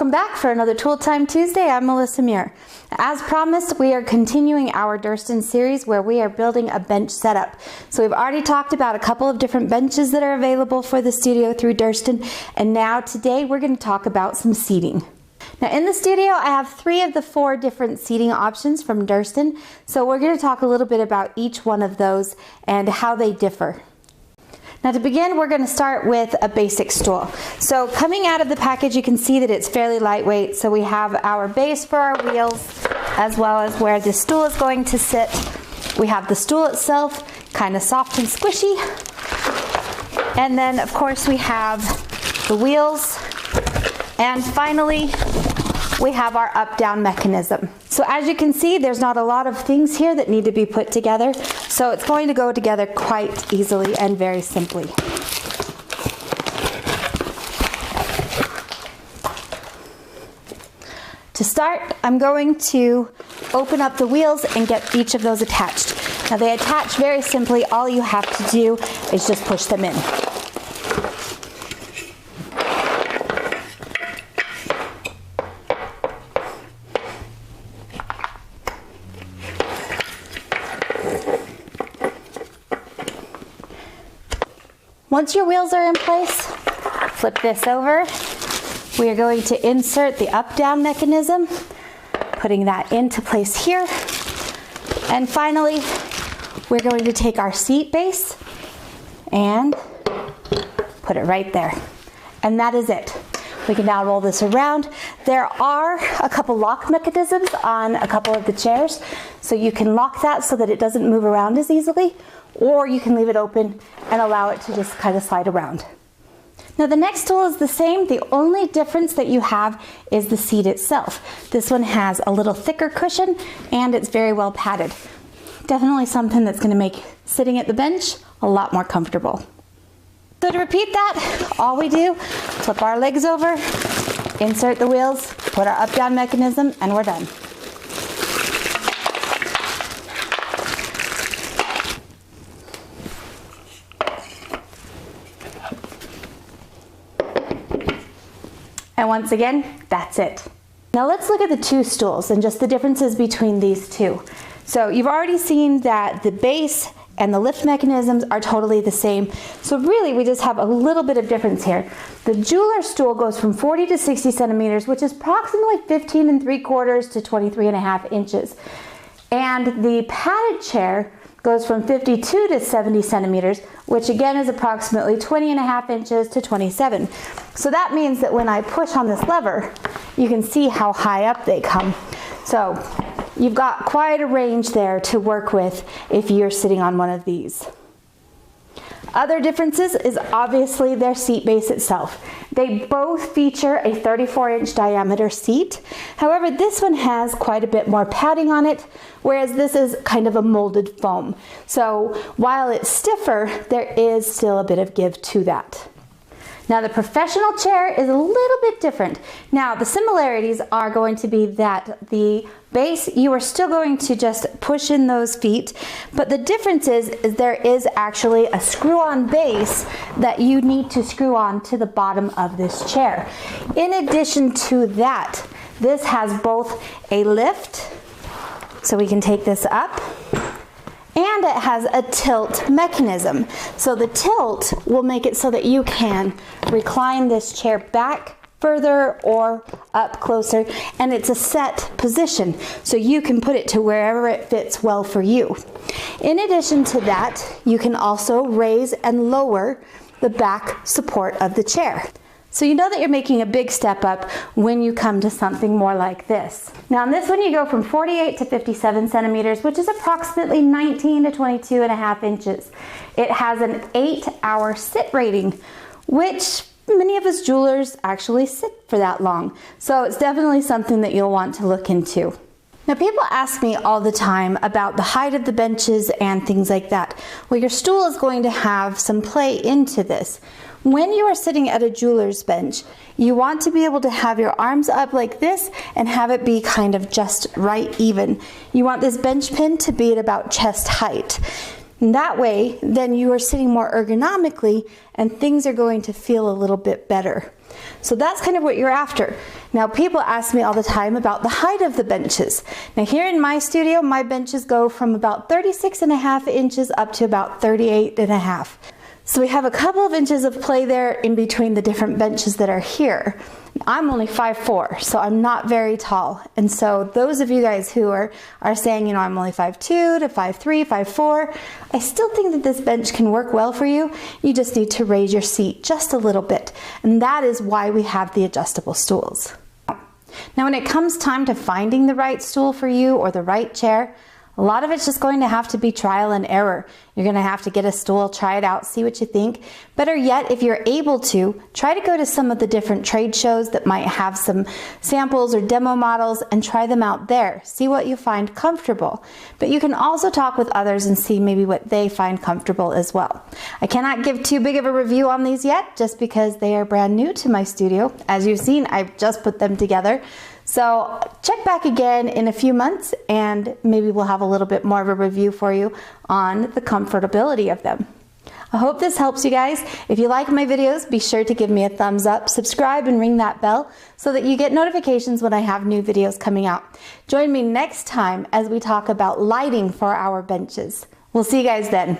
Welcome back for another Tool Time Tuesday. I'm Melissa Muir. As promised, we are continuing our Durston series where we are building a bench setup. So we've already talked about a couple of different benches that are available for the studio through Durston, and now today we're going to talk about some seating. Now in the studio I have 3 of the 4 different seating options from Durston, so we're going to talk a little bit about each one of those and how they differ. Now to begin, we're going to start with a basic stool. So coming out of the package, you can see that it's fairly lightweight. So we have our base for our wheels, as well as where the stool is going to sit. We have the stool itself, kind of soft and squishy. And then of course we have the wheels. And finally, we have our up-down mechanism. So as you can see, there's not a lot of things here that need to be put together. So it's going to go together quite easily and very simply. To start, I'm going to open up the wheels and get each of those attached. Now they attach very simply. All you have to do is just push them in. Once your wheels are in place, flip this over. We are going to insert the up-down mechanism, putting that into place here. And finally, we're going to take our seat base and put it right there. And that is it. We can now roll this around. There are a couple lock mechanisms on a couple of the chairs, so you can lock that so that it doesn't move around as easily, or you can leave it open and allow it to just kind of slide around. Now the next tool is the same. The only difference that you have is the seat itself. This one has a little thicker cushion and it's very well padded. Definitely something that's going to make sitting at the bench a lot more comfortable. So to repeat that, all we do, flip our legs over, insert the wheels, put our up-down mechanism, and we're done. And once again, that's it. Now let's look at the 2 stools and just the differences between these 2. So you've already seen that the base and the lift mechanisms are totally the same. So really we just have a little bit of difference here. The jeweler stool goes from 40 to 60 centimeters, which is approximately 15 3/4 to 23.5 inches. And the padded chair goes from 52 to 70 centimeters, which again is approximately 20.5 inches to 27. So that means that when I push on this lever, you can see how high up they come. So you've got quite a range there to work with if you're sitting on one of these. Other differences is obviously their seat base itself. They both feature a 34-inch diameter seat. However, this one has quite a bit more padding on it, whereas this is kind of a molded foam. So while it's stiffer, there is still a bit of give to that. Now the professional chair is a little bit different. Now the similarities are going to be that the base, you are still going to just push in those feet, but the difference is there is actually a screw-on base that you need to screw on to the bottom of this chair. In addition to that, this has both a lift, so we can take this up, and it has a tilt mechanism. So the tilt will make it so that you can recline this chair back further or up closer, and it's a set position, so you can put it to wherever it fits well for you. In addition to that, you can also raise and lower the back support of the chair. So you know that you're making a big step up when you come to something more like this. Now on this one you go from 48 to 57 centimeters, which is approximately 19 to 22.5 inches. It has an 8-hour sit rating, which many of us jewelers actually sit for that long. So it's definitely something that you'll want to look into. Now people ask me all the time about the height of the benches and things like that. Well, your stool is going to have some play into this. When you are sitting at a jeweler's bench, you want to be able to have your arms up like this and have it be kind of just right even. You want this bench pin to be at about chest height. And that way, then you are sitting more ergonomically and things are going to feel a little bit better. So that's kind of what you're after. Now, people ask me all the time about the height of the benches. Now, here in my studio, my benches go from about 36.5 inches up to about 38.5. So we have a couple of inches of play there in between the different benches that are here. I'm only 5'4", so I'm not very tall. And so those of you guys who are saying, you know, I'm only 5'2" to 5'3", 5'4", I still think that this bench can work well for you. You just need to raise your seat just a little bit. And that is why we have the adjustable stools. Now, when it comes time to finding the right stool for you or the right chair, a lot of it's just going to have to be trial and error. You're going to have to get a stool, try it out, see what you think. Better yet, if you're able to, try to go to some of the different trade shows that might have some samples or demo models and try them out there. See what you find comfortable. But you can also talk with others and see maybe what they find comfortable as well. I cannot give too big of a review on these yet, just because they are brand new to my studio. As you've seen, I've just put them together. So check back again in a few months and maybe we'll have a little bit more of a review for you on the comfortability of them. I hope this helps you guys. If you like my videos, be sure to give me a thumbs up, subscribe, and ring that bell so that you get notifications when I have new videos coming out. Join me next time as we talk about lighting for our benches. We'll see you guys then.